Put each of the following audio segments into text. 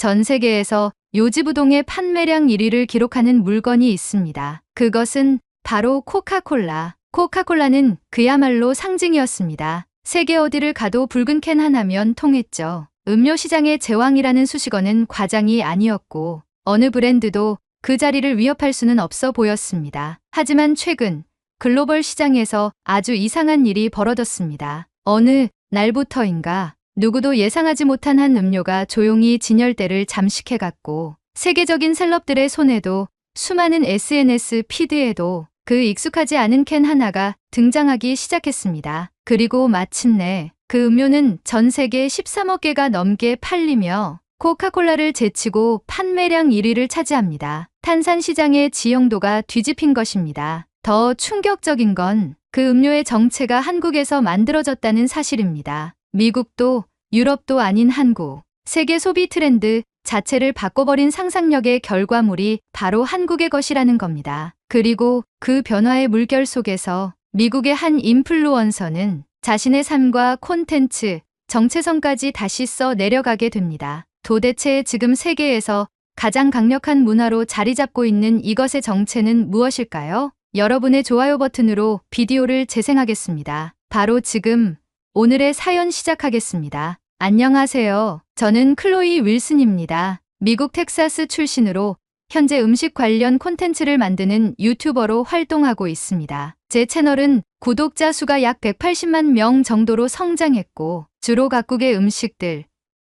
전 세계에서 요지부동의 판매량 1위를 기록하는 물건이 있습니다. 그것은 바로 코카콜라. 코카콜라는 그야말로 상징이었습니다. 세계 어디를 가도 붉은 캔 하나면 통했죠. 음료 시장의 제왕이라는 수식어는 과장이 아니었고 어느 브랜드도 그 자리를 위협할 수는 없어 보였습니다. 하지만 최근 글로벌 시장에서 아주 이상한 일이 벌어졌습니다. 어느 날부터인가 누구도 예상하지 못한 한 음료가 조용히 진열대를 잠식해갔고 세계적인 셀럽들의 손에도 수많은 SNS 피드에도 그 익숙하지 않은 캔 하나가 등장하기 시작했습니다. 그리고 마침내 그 음료는 전 세계 13억 개가 넘게 팔리며 코카콜라를 제치고 판매량 1위를 차지합니다. 탄산 시장의 지형도가 뒤집힌 것입니다. 더 충격적인 건 그 음료의 정체가 한국에서 만들어졌다는 사실입니다. 미국도 유럽도 아닌 한국. 세계 소비 트렌드 자체를 바꿔버린 상상력의 결과물이 바로 한국의 것이라는 겁니다. 그리고 그 변화의 물결 속에서 미국의 한 인플루언서는 자신의 삶과 콘텐츠, 정체성까지 다시 써 내려가게 됩니다. 도대체 지금 세계에서 가장 강력한 문화로 자리 잡고 있는 이것의 정체는 무엇일까요? 여러분의 좋아요 버튼으로 비디오를 재생하겠습니다. 바로 지금 오늘의 사연 시작하겠습니다. 안녕하세요. 저는 클로이 윌슨입니다. 미국 텍사스 출신으로 현재 음식 관련 콘텐츠를 만드는 유튜버로 활동하고 있습니다. 제 채널은 구독자 수가 약 180만 명 정도로 성장했고 주로 각국의 음식들,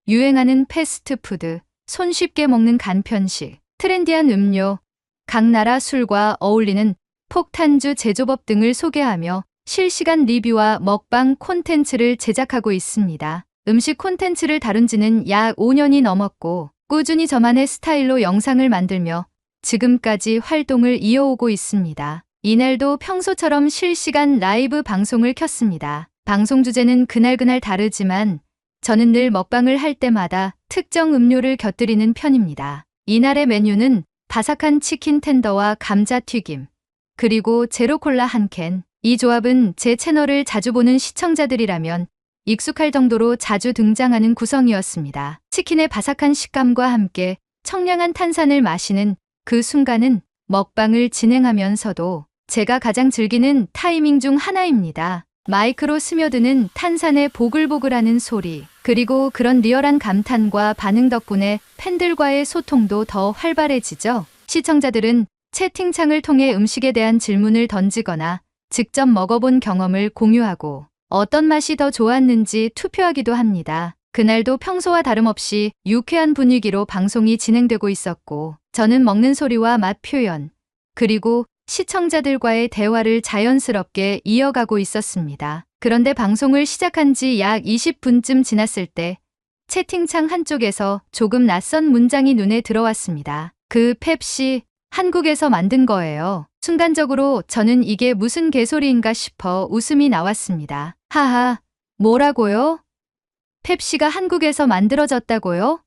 유행하는 패스트푸드, 손쉽게 먹는 간편식, 트렌디한 음료, 각 나라 술과 어울리는 폭탄주 제조법 등을 소개하며 실시간 리뷰와 먹방 콘텐츠를 제작하고 있습니다. 음식 콘텐츠를 다룬 지는 약 5년이 넘었고 꾸준히 저만의 스타일로 영상을 만들며 지금까지 활동을 이어오고 있습니다. 이날도 평소처럼 실시간 라이브 방송을 켰습니다. 방송 주제는 그날그날 다르지만 저는 늘 먹방을 할 때마다 특정 음료를 곁들이는 편입니다. 이날의 메뉴는 바삭한 치킨 텐더와 감자튀김, 그리고 제로콜라 한 캔. 이 조합은 제 채널을 자주 보는 시청자들이라면 익숙할 정도로 자주 등장하는 구성이었습니다. 치킨의 바삭한 식감과 함께 청량한 탄산을 마시는 그 순간은 먹방을 진행하면서도 제가 가장 즐기는 타이밍 중 하나입니다. 마이크로 스며드는 탄산의 보글보글하는 소리, 그리고 그런 리얼한 감탄과 반응 덕분에 팬들과의 소통도 더 활발해지죠. 시청자들은 채팅창을 통해 음식에 대한 질문을 던지거나 직접 먹어본 경험을 공유하고 어떤 맛이 더 좋았는지 투표하기도 합니다. 그날도 평소와 다름없이 유쾌한 분위기로 방송이 진행되고 있었고 저는 먹는 소리와 맛 표현, 그리고 시청자들과의 대화를 자연스럽게 이어가고 있었습니다. 그런데 방송을 시작한 지 약 20분쯤 지났을 때 채팅창 한쪽에서 조금 낯선 문장이 눈에 들어왔습니다. 그 펩시 한국에서 만든 거예요. 순간적으로 저는 이게 무슨 개소리인가 싶어 웃음이 나왔습니다. 하하, 뭐라고요? 펩시가 한국에서 만들어졌다고요?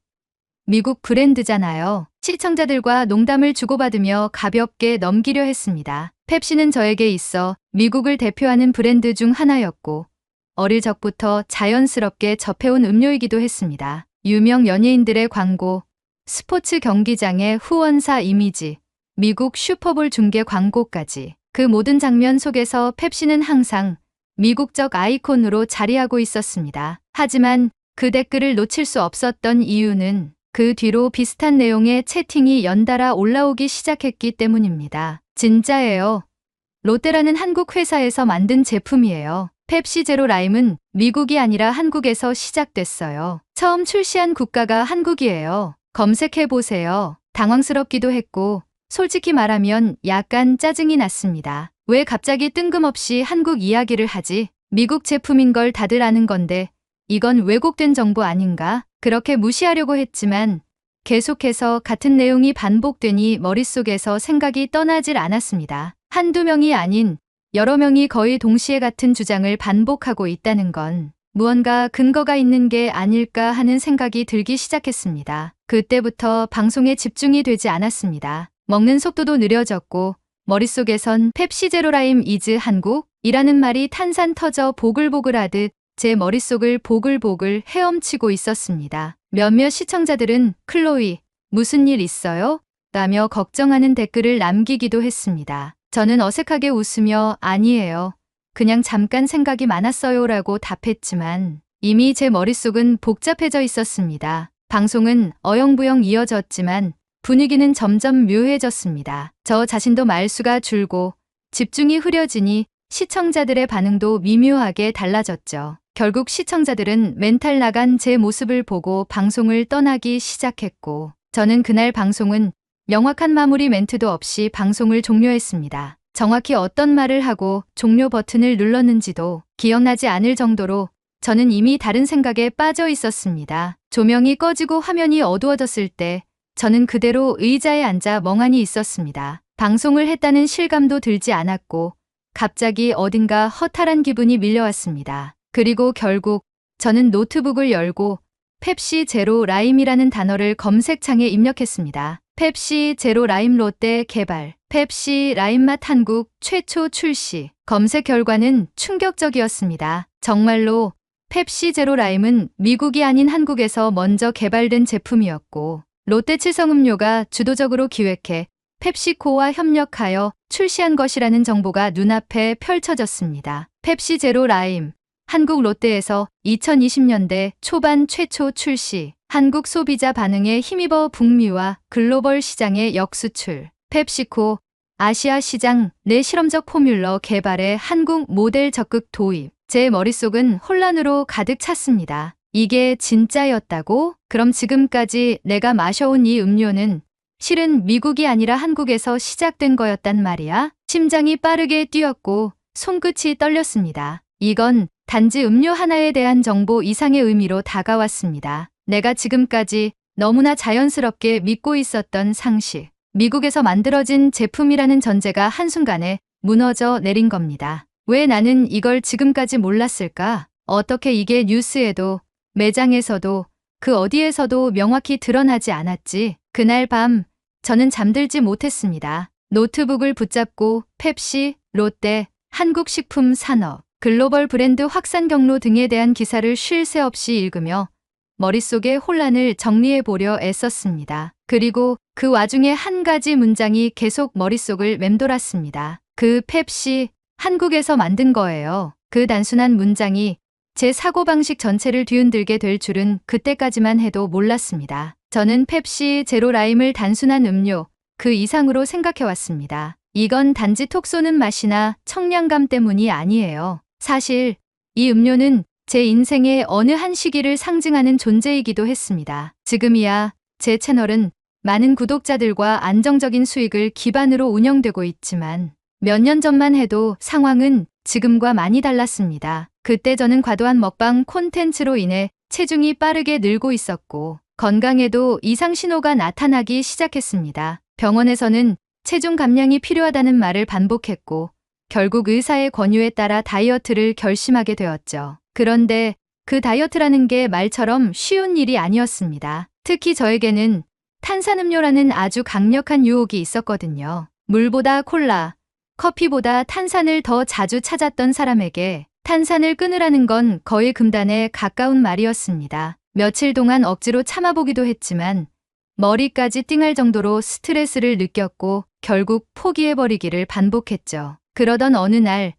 미국 브랜드잖아요. 시청자들과 농담을 주고받으며 가볍게 넘기려 했습니다. 펩시는 저에게 있어 미국을 대표하는 브랜드 중 하나였고 어릴 적부터 자연스럽게 접해온 음료이기도 했습니다. 유명 연예인들의 광고, 스포츠 경기장의 후원사 이미지, 미국 슈퍼볼 중계 광고까지 그 모든 장면 속에서 펩시는 항상 미국적 아이콘으로 자리하고 있었습니다. 하지만 그 댓글을 놓칠 수 없었던 이유는 그 뒤로 비슷한 내용의 채팅이 연달아 올라오기 시작했기 때문입니다. 진짜예요. 롯데라는 한국 회사에서 만든 제품이에요. 펩시 제로 라임은 미국이 아니라 한국에서 시작됐어요. 처음 출시한 국가가 한국이에요. 검색해보세요. 당황스럽기도 했고 솔직히 말하면 약간 짜증이 났습니다. 왜 갑자기 뜬금없이 한국 이야기를 하지? 미국 제품인 걸 다들 아는 건데 이건 왜곡된 정보 아닌가? 그렇게 무시하려고 했지만 계속해서 같은 내용이 반복되니 머릿속에서 생각이 떠나질 않았습니다. 한두 명이 아닌 여러 명이 거의 동시에 같은 주장을 반복하고 있다는 건 무언가 근거가 있는 게 아닐까 하는 생각이 들기 시작했습니다. 그때부터 방송에 집중이 되지 않았습니다. 먹는 속도도 느려졌고 머릿속에선 펩시 제로 라임 이즈 한국이라는 말이 탄산 터져 보글보글하듯 제 머릿속을 보글보글 헤엄치고 있었습니다. 몇몇 시청자들은 클로이, 무슨 일 있어요? 라며 걱정하는 댓글을 남기기도 했습니다. 저는 어색하게 웃으며 아니에요. 그냥 잠깐 생각이 많았어요 라고 답했지만 이미 제 머릿속은 복잡해져 있었습니다. 방송은 어영부영 이어졌지만 분위기는 점점 묘해졌습니다. 저 자신도 말수가 줄고 집중이 흐려지니 시청자들의 반응도 미묘하게 달라졌죠. 결국 시청자들은 멘탈 나간 제 모습을 보고 방송을 떠나기 시작했고 저는 그날 방송은 명확한 마무리 멘트도 없이 방송을 종료했습니다. 정확히 어떤 말을 하고 종료 버튼을 눌렀는지도 기억나지 않을 정도로 저는 이미 다른 생각에 빠져 있었습니다. 조명이 꺼지고 화면이 어두워졌을 때 저는 그대로 의자에 앉아 멍하니 있었습니다. 방송을 했다는 실감도 들지 않았고 갑자기 어딘가 허탈한 기분이 밀려왔습니다. 그리고 결국 저는 노트북을 열고 펩시 제로 라임이라는 단어를 검색창에 입력했습니다. 펩시 제로 라임 롯데 개발, 펩시 라임맛 한국 최초 출시. 검색 결과는 충격적이었습니다. 정말로 펩시 제로 라임은 미국이 아닌 한국에서 먼저 개발된 제품이었고 롯데 칠성음료가 주도적으로 기획해 펩시코와 협력하여 출시한 것이라는 정보가 눈앞에 펼쳐졌습니다. 펩시 제로 라임, 한국 롯데에서 2020년대 초반 최초 출시, 한국 소비자 반응에 힘입어 북미와 글로벌 시장의 역수출, 펩시코, 아시아 시장 내 실험적 포뮬러 개발의 한국 모델 적극 도입. 제 머릿속은 혼란으로 가득 찼습니다. 이게 진짜였다고? 그럼 지금까지 내가 마셔온 이 음료는 실은 미국이 아니라 한국에서 시작된 거였단 말이야? 심장이 빠르게 뛰었고 손끝이 떨렸습니다. 이건 단지 음료 하나에 대한 정보 이상의 의미로 다가왔습니다. 내가 지금까지 너무나 자연스럽게 믿고 있었던 상식. 미국에서 만들어진 제품이라는 전제가 한순간에 무너져 내린 겁니다. 왜 나는 이걸 지금까지 몰랐을까? 어떻게 이게 뉴스에도 매장에서도 그 어디에서도 명확히 드러나지 않았지? 그날 밤 저는 잠들지 못했습니다. 노트북을 붙잡고 펩시, 롯데, 한국식품산업, 글로벌 브랜드 확산 경로 등에 대한 기사를 쉴 새 없이 읽으며 머릿속의 혼란을 정리해보려 애썼습니다. 그리고 그 와중에 한 가지 문장이 계속 머릿속을 맴돌았습니다. 그 펩시, 한국에서 만든 거예요. 그 단순한 문장이 제 사고방식 전체를 뒤흔들게 될 줄은 그때까지만 해도 몰랐습니다. 저는 펩시 제로 라임을 단순한 음료, 그 이상으로 생각해왔습니다. 이건 단지 톡 쏘는 맛이나 청량감 때문이 아니에요. 사실 이 음료는 제 인생의 어느 한 시기를 상징하는 존재이기도 했습니다. 지금이야 제 채널은 많은 구독자들과 안정적인 수익을 기반으로 운영되고 있지만 몇 년 전만 해도 상황은 지금과 많이 달랐습니다. 그때 저는 과도한 먹방 콘텐츠로 인해 체중이 빠르게 늘고 있었고 건강에도 이상 신호가 나타나기 시작했습니다. 병원에서는 체중 감량이 필요하다는 말을 반복했고 결국 의사의 권유에 따라 다이어트를 결심하게 되었죠. 그런데 그 다이어트라는 게 말처럼 쉬운 일이 아니었습니다. 특히 저에게는 탄산음료라는 아주 강력한 유혹이 있었거든요. 물보다 콜라, 커피보다 탄산을 더 자주 찾았던 사람에게 탄산을 끊으라는 건 거의 금단에 가까운 말이었습니다. 며칠 동안 억지로 참아보기도 했지만 머리까지 띵할 정도로 스트레스를 느꼈고 결국 포기해버리기를 반복했죠. 그러던 어느 날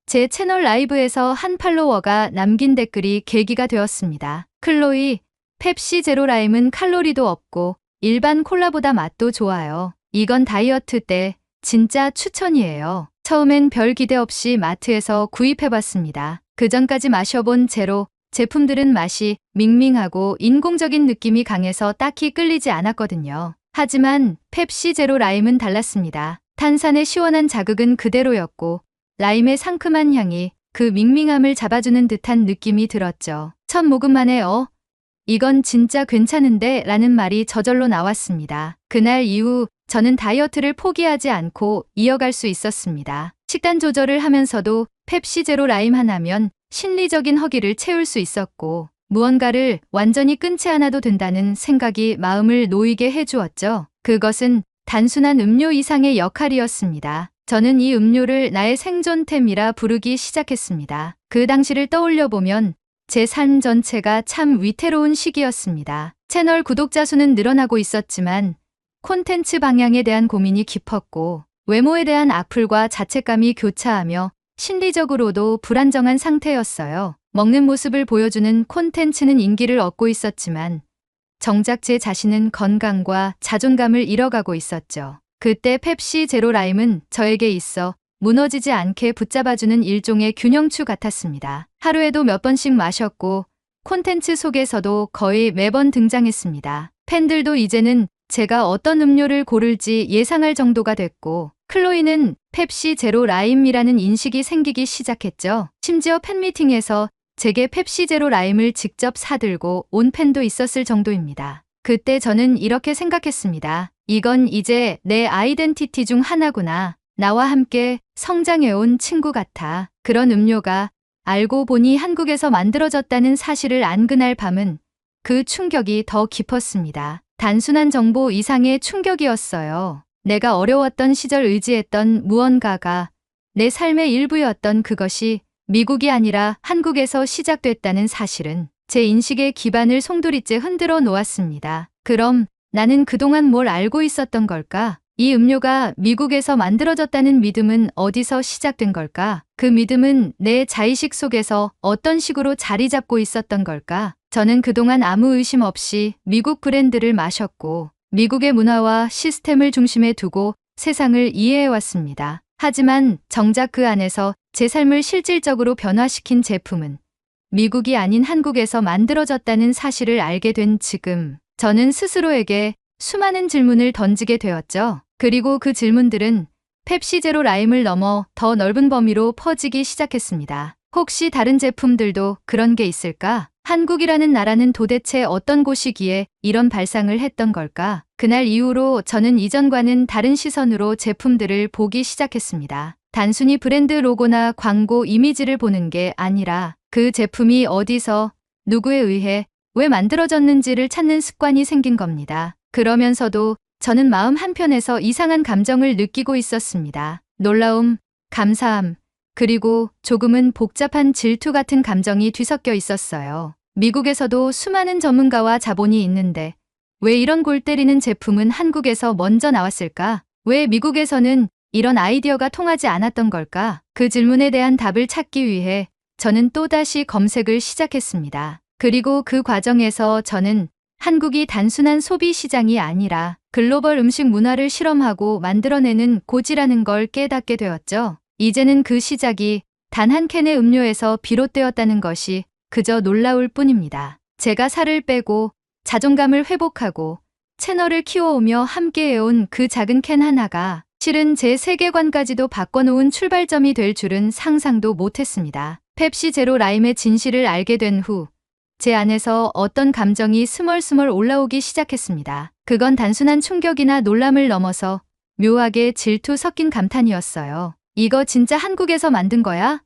제 채널 라이브에서 한 팔로워가 남긴 댓글이 계기가 되었습니다. 클로이, 펩시 제로 라임은 칼로리도 없고 일반 콜라보다 맛도 좋아요. 이건 다이어트 때 진짜 추천이에요. 처음엔 별 기대 없이 마트에서 구입해봤습니다. 그전까지 마셔본 제로 제품들은 맛이 밍밍하고 인공적인 느낌이 강해서 딱히 끌리지 않았거든요. 하지만 펩시 제로 라임은 달랐습니다. 탄산의 시원한 자극은 그대로였고 라임의 상큼한 향이 그 밍밍함을 잡아주는 듯한 느낌이 들었죠. 첫 모금 만에 이건 진짜 괜찮은데 라는 말이 저절로 나왔습니다. 그날 이후 저는 다이어트를 포기하지 않고 이어갈 수 있었습니다. 식단 조절을 하면서도 펩시 제로 라임 하나면 심리적인 허기를 채울 수 있었고 무언가를 완전히 끊지 않아도 된다는 생각이 마음을 놓이게 해주었죠. 그것은 단순한 음료 이상의 역할이었습니다. 저는 이 음료를 나의 생존템이라 부르기 시작했습니다. 그 당시를 떠올려 보면 제 삶 전체가 참 위태로운 시기였습니다. 채널 구독자 수는 늘어나고 있었지만 콘텐츠 방향에 대한 고민이 깊었고 외모에 대한 악플과 자책감이 교차하며 심리적으로도 불안정한 상태였어요. 먹는 모습을 보여주는 콘텐츠는 인기를 얻고 있었지만 정작 제 자신은 건강과 자존감을 잃어가고 있었죠. 그때 펩시 제로 라임은 저에게 있어 무너지지 않게 붙잡아주는 일종의 균형추 같았습니다. 하루에도 몇 번씩 마셨고 콘텐츠 속에서도 거의 매번 등장했습니다. 팬들도 이제는 제가 어떤 음료를 고를지 예상할 정도가 됐고 클로이는 펩시 제로 라임이라는 인식이 생기기 시작했죠. 심지어 팬미팅에서 제게 펩시 제로 라임을 직접 사들고 온 팬도 있었을 정도입니다. 그때 저는 이렇게 생각했습니다. 이건 이제 내 아이덴티티 중 하나구나. 나와 함께 성장해온 친구 같아. 그런 음료가 알고 보니 한국에서 만들어졌다는 사실을 안 그날 밤은 그 충격이 더 깊었습니다. 단순한 정보 이상의 충격이었어요. 내가 어려웠던 시절 의지했던 무언가가 내 삶의 일부였던 그것이 미국이 아니라 한국에서 시작됐다는 사실은 제 인식의 기반을 송두리째 흔들어 놓았습니다. 그럼 나는 그동안 뭘 알고 있었던 걸까? 이 음료가 미국에서 만들어졌다는 믿음은 어디서 시작된 걸까? 그 믿음은 내 자의식 속에서 어떤 식으로 자리 잡고 있었던 걸까? 저는 그동안 아무 의심 없이 미국 브랜드를 마셨고 미국의 문화와 시스템을 중심에 두고 세상을 이해해왔습니다. 하지만 정작 그 안에서 제 삶을 실질적으로 변화시킨 제품은 미국이 아닌 한국에서 만들어졌다는 사실을 알게 된 지금 저는 스스로에게 수많은 질문을 던지게 되었죠. 그리고 그 질문들은 펩시 제로 라임을 넘어 더 넓은 범위로 퍼지기 시작했습니다. 혹시 다른 제품들도 그런 게 있을까? 한국이라는 나라는 도대체 어떤 곳이기에 이런 발상을 했던 걸까? 그날 이후로 저는 이전과는 다른 시선으로 제품들을 보기 시작했습니다. 단순히 브랜드 로고나 광고 이미지를 보는 게 아니라 그 제품이 어디서 누구에 의해 왜 만들어졌는지를 찾는 습관이 생긴 겁니다. 그러면서도 저는 마음 한편에서 이상한 감정을 느끼고 있었습니다. 놀라움, 감사함, 그리고 조금은 복잡한 질투 같은 감정이 뒤섞여 있었어요. 미국에서도 수많은 전문가와 자본이 있는데 왜 이런 골 때리는 제품은 한국에서 먼저 나왔을까? 왜 미국에서는 이런 아이디어가 통하지 않았던 걸까? 그 질문에 대한 답을 찾기 위해 저는 또다시 검색을 시작했습니다. 그리고 그 과정에서 저는 한국이 단순한 소비 시장이 아니라 글로벌 음식 문화를 실험하고 만들어내는 고지라는 걸 깨닫게 되었죠. 이제는 그 시작이 단 한 캔의 음료에서 비롯되었다는 것이 그저 놀라울 뿐입니다. 제가 살을 빼고 자존감을 회복하고 채널을 키워오며 함께해온 그 작은 캔 하나가 실은 제 세계관까지도 바꿔놓은 출발점이 될 줄은 상상도 못했습니다. 펩시 제로 라임의 진실을 알게 된 후 제 안에서 어떤 감정이 스멀스멀 올라오기 시작했습니다. 그건 단순한 충격이나 놀람을 넘어서 묘하게 질투 섞인 감탄이었어요. 이거 진짜 한국에서 만든 거야?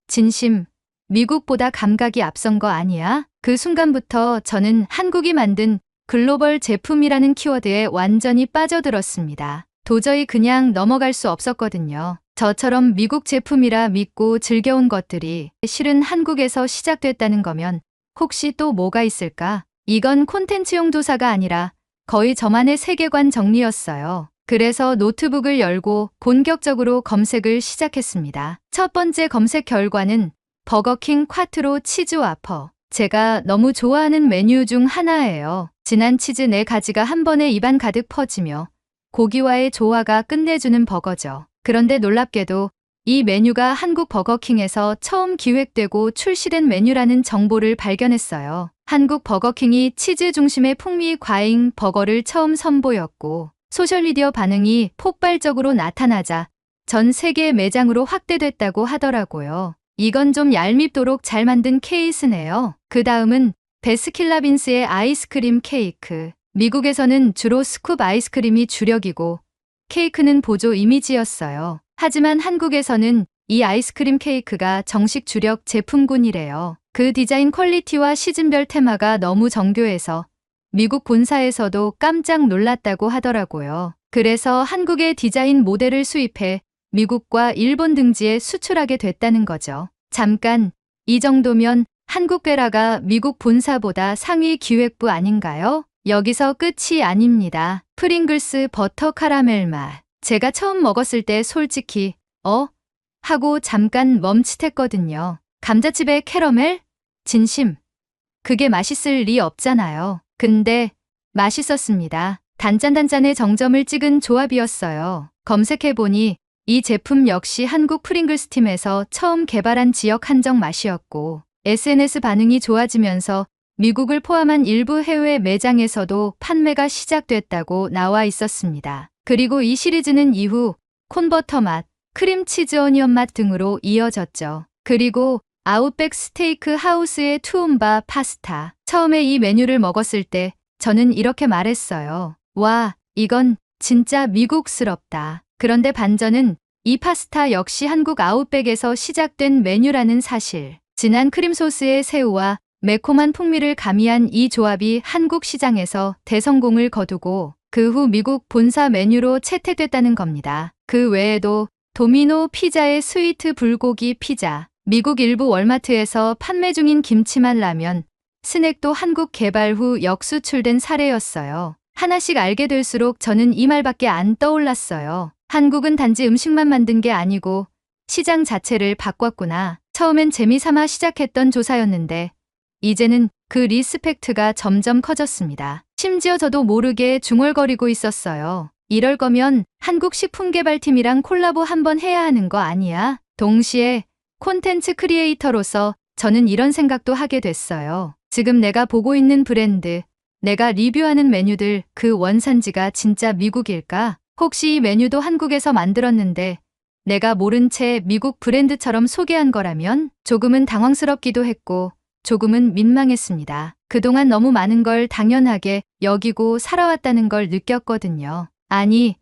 진심, 미국보다 감각이 앞선 거 아니야? 그 순간부터 저는 한국이 만든 글로벌 제품이라는 키워드에 완전히 빠져들었습니다. 도저히 그냥 넘어갈 수 없었거든요. 저처럼 미국 제품이라 믿고 즐겨온 것들이 실은 한국에서 시작됐다는 거면 혹시 또 뭐가 있을까? 이건 콘텐츠용 조사가 아니라 거의 저만의 세계관 정리였어요. 그래서 노트북을 열고 본격적으로 검색을 시작했습니다. 첫 번째 검색 결과는 버거킹 콰트로 치즈 와퍼. 제가 너무 좋아하는 메뉴 중 하나예요. 진한 치즈 4가지가 한 번에 입안 가득 퍼지며 고기와의 조화가 끝내주는 버거죠. 그런데 놀랍게도 이 메뉴가 한국 버거킹에서 처음 기획되고 출시된 메뉴라는 정보를 발견했어요. 한국 버거킹이 치즈 중심의 풍미 과잉 버거를 처음 선보였고 소셜미디어 반응이 폭발적으로 나타나자 전 세계 매장으로 확대됐다고 하더라고요. 이건 좀 얄밉도록 잘 만든 케이스네요. 그 다음은 베스킨라빈스의 아이스크림 케이크. 미국에서는 주로 스쿱 아이스크림이 주력이고 케이크는 보조 이미지였어요. 하지만 한국에서는 이 아이스크림 케이크가 정식 주력 제품군이래요. 그 디자인 퀄리티와 시즌별 테마가 너무 정교해서 미국 본사에서도 깜짝 놀랐다고 하더라고요. 그래서 한국의 디자인 모델을 수입해 미국과 일본 등지에 수출하게 됐다는 거죠. 잠깐, 이 정도면 한국 베라가 미국 본사보다 상위 기획부 아닌가요? 여기서 끝이 아닙니다. 프링글스 버터 카라멜 맛. 제가 처음 먹었을 때 솔직히 하고 잠깐 멈칫했거든요. 감자칩에 캐러멜? 진심. 그게 맛있을 리 없잖아요. 근데 맛있었습니다. 단짠단짠의 정점을 찍은 조합이었어요. 검색해보니 이 제품 역시 한국 프링글스 팀에서 처음 개발한 지역 한정 맛이었고 SNS 반응이 좋아지면서 미국을 포함한 일부 해외 매장에서도 판매가 시작됐다고 나와 있었습니다. 그리고 이 시리즈는 이후 콘버터 맛, 크림치즈 어니언 맛 등으로 이어졌죠. 그리고 아웃백 스테이크 하우스의 투움바 파스타. 처음에 이 메뉴를 먹었을 때 저는 이렇게 말했어요. 와, 이건 진짜 미국스럽다. 그런데 반전은 이 파스타 역시 한국 아웃백에서 시작된 메뉴라는 사실. 진한 크림 소스의 새우와 매콤한 풍미를 가미한 이 조합이 한국 시장에서 대성공을 거두고 그 후 미국 본사 메뉴로 채택됐다는 겁니다. 그 외에도 도미노 피자의 스위트 불고기 피자, 미국 일부 월마트에서 판매 중인 김치맛 라면, 스낵도 한국 개발 후 역수출된 사례였어요. 하나씩 알게 될수록 저는 이 말밖에 안 떠올랐어요. 한국은 단지 음식만 만든 게 아니고 시장 자체를 바꿨구나. 처음엔 재미삼아 시작했던 조사였는데 이제는 그 리스펙트가 점점 커졌습니다. 심지어 저도 모르게 중얼거리고 있었어요. 이럴 거면 한국 식품개발팀이랑 콜라보 한번 해야 하는 거 아니야? 동시에 콘텐츠 크리에이터로서 저는 이런 생각도 하게 됐어요. 지금 내가 보고 있는 브랜드, 내가 리뷰하는 메뉴들 그 원산지가 진짜 미국일까? 혹시 이 메뉴도 한국에서 만들었는데 내가 모른 채 미국 브랜드처럼 소개한 거라면? 조금은 당황스럽기도 했고 조금은 민망했습니다. 그동안 너무 많은 걸 당연하게 여기고 살아왔다는 걸 느꼈거든요. 아니,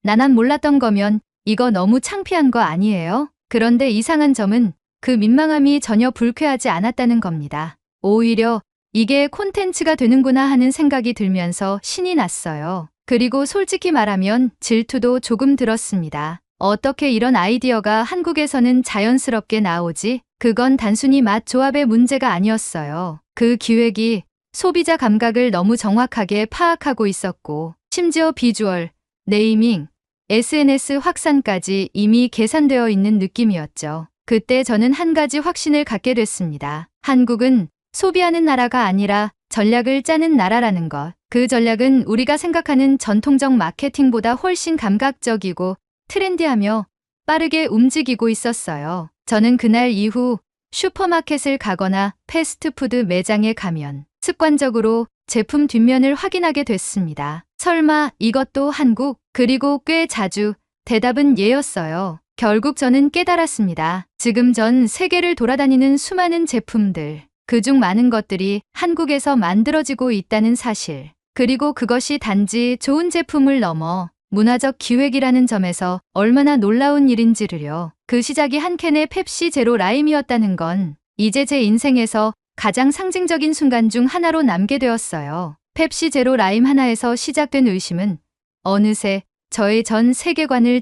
나만 몰랐던 거면 이거 너무 창피한 거 아니에요? 그런데 이상한 점은 그 민망함이 전혀 불쾌하지 않았다는 겁니다. 오히려 이게 콘텐츠가 되는구나 하는 생각이 들면서 신이 났어요. 그리고 솔직히 말하면 질투도 조금 들었습니다. 어떻게 이런 아이디어가 한국에서는 자연스럽게 나오지? 그건 단순히 맛 조합의 문제가 아니었어요. 그 기획이 소비자 감각을 너무 정확하게 파악하고 있었고 심지어 비주얼, 네이밍, SNS 확산까지 이미 계산되어 있는 느낌이었죠. 그때 저는 한 가지 확신을 갖게 됐습니다. 한국은 소비하는 나라가 아니라 전략을 짜는 나라라는 것. 그 전략은 우리가 생각하는 전통적 마케팅보다 훨씬 감각적이고 트렌디하며 빠르게 움직이고 있었어요. 저는 그날 이후 슈퍼마켓을 가거나 패스트푸드 매장에 가면 습관적으로 제품 뒷면을 확인하게 됐습니다. 설마 이것도 한국? 그리고 꽤 자주 대답은 예였어요. 결국 저는 깨달았습니다. 지금 전 세계를 돌아다니는 수많은 제품들, 그중 많은 것들이 한국에서 만들어지고 있다는 사실. 그리고 그것이 단지 좋은 제품을 넘어 문화적 기획이라는 점에서 얼마나 놀라운 일인지를요. 그 시작이 한 캔의 펩시 제로 라임이었다는 건 이제 제 인생에서 가장 상징적인 순간 중 하나로 남게 되었어요. 펩시 제로 라임 하나에서 시작된 의심은 어느새 저의 전 세계관을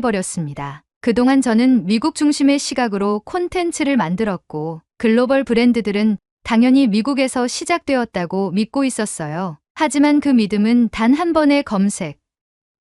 재구성해버렸습니다. 그동안 저는 미국 중심의 시각으로 콘텐츠를 만들었고 글로벌 브랜드들은 당연히 미국에서 시작되었다고 믿고 있었어요. 하지만 그 믿음은 단 한 번의 검색,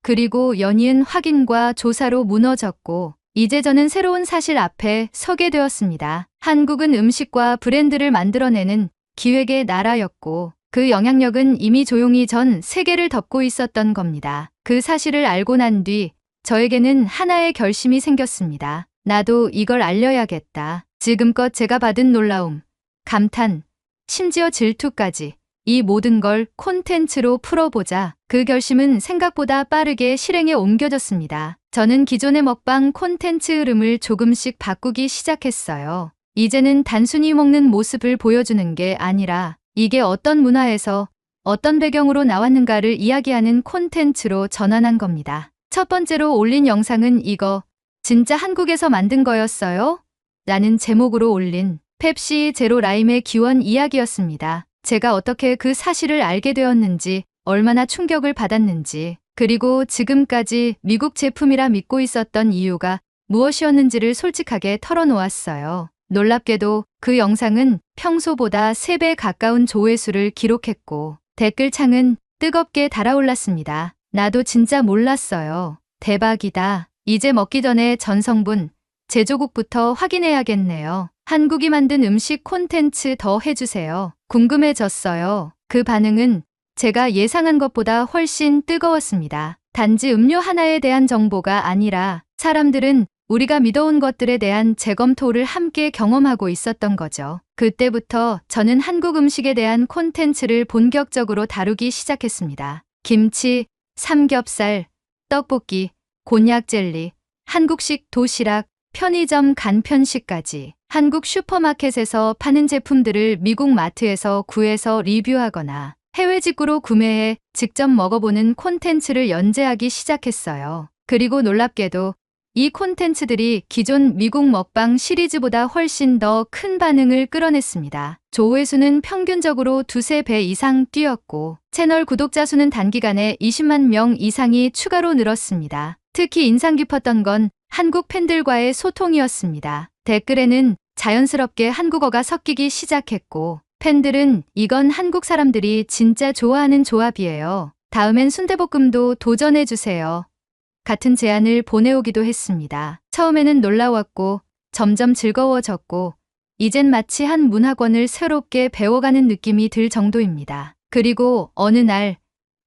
그리고 연이은 확인과 조사로 무너졌고 이제 저는 새로운 사실 앞에 서게 되었습니다. 한국은 음식과 브랜드를 만들어내는 기획의 나라였고 그 영향력은 이미 조용히 전 세계를 덮고 있었던 겁니다. 그 사실을 알고 난 뒤 저에게는 하나의 결심이 생겼습니다. 나도 이걸 알려야겠다. 지금껏 제가 받은 놀라움, 감탄, 심지어 질투까지 이 모든 걸 콘텐츠로 풀어보자. 그 결심은 생각보다 빠르게 실행에 옮겨졌습니다. 저는 기존의 먹방 콘텐츠 흐름을 조금씩 바꾸기 시작했어요. 이제는 단순히 먹는 모습을 보여주는 게 아니라 이게 어떤 문화에서 어떤 배경으로 나왔는가를 이야기하는 콘텐츠로 전환한 겁니다. 첫 번째로 올린 영상은 이거 진짜 한국에서 만든 거였어요? 라는 제목으로 올린 펩시 제로 라임의 기원 이야기였습니다. 제가 어떻게 그 사실을 알게 되었는지, 얼마나 충격을 받았는지, 그리고 지금까지 미국 제품이라 믿고 있었던 이유가 무엇이었는지를 솔직하게 털어놓았어요. 놀랍게도 그 영상은 평소보다 3배 가까운 조회수를 기록했고 댓글창은 뜨겁게 달아올랐습니다. 나도 진짜 몰랐어요. 대박이다. 이제 먹기 전에 전성분, 제조국부터 확인해야겠네요. 한국이 만든 음식 콘텐츠 더 해주세요. 궁금해졌어요. 그 반응은 제가 예상한 것보다 훨씬 뜨거웠습니다. 단지 음료 하나에 대한 정보가 아니라 사람들은 우리가 믿어온 것들에 대한 재검토를 함께 경험하고 있었던 거죠. 그때부터 저는 한국 음식에 대한 콘텐츠를 본격적으로 다루기 시작했습니다. 김치, 삼겹살, 떡볶이, 곤약 젤리, 한국식 도시락, 편의점 간편식까지 한국 슈퍼마켓에서 파는 제품들을 미국 마트에서 구해서 리뷰하거나 해외 직구로 구매해 직접 먹어보는 콘텐츠를 연재하기 시작했어요. 그리고 놀랍게도 이 콘텐츠들이 기존 미국 먹방 시리즈보다 훨씬 더 큰 반응을 끌어냈습니다. 조회수는 평균적으로 2~3배 이상 뛰었고 채널 구독자 수는 단기간에 20만 명 이상이 추가로 늘었습니다. 특히 인상 깊었던 건 한국 팬들과의 소통이었습니다. 댓글에는 자연스럽게 한국어가 섞이기 시작했고 팬들은 이건 한국 사람들이 진짜 좋아하는 조합이에요. 다음엔 순대볶음도 도전해주세요. 같은 제안을 보내오기도 했습니다. 처음에는 놀라웠고 점점 즐거워졌고 이젠 마치 한 문학원을 새롭게 배워가는 느낌이 들 정도입니다. 그리고 어느 날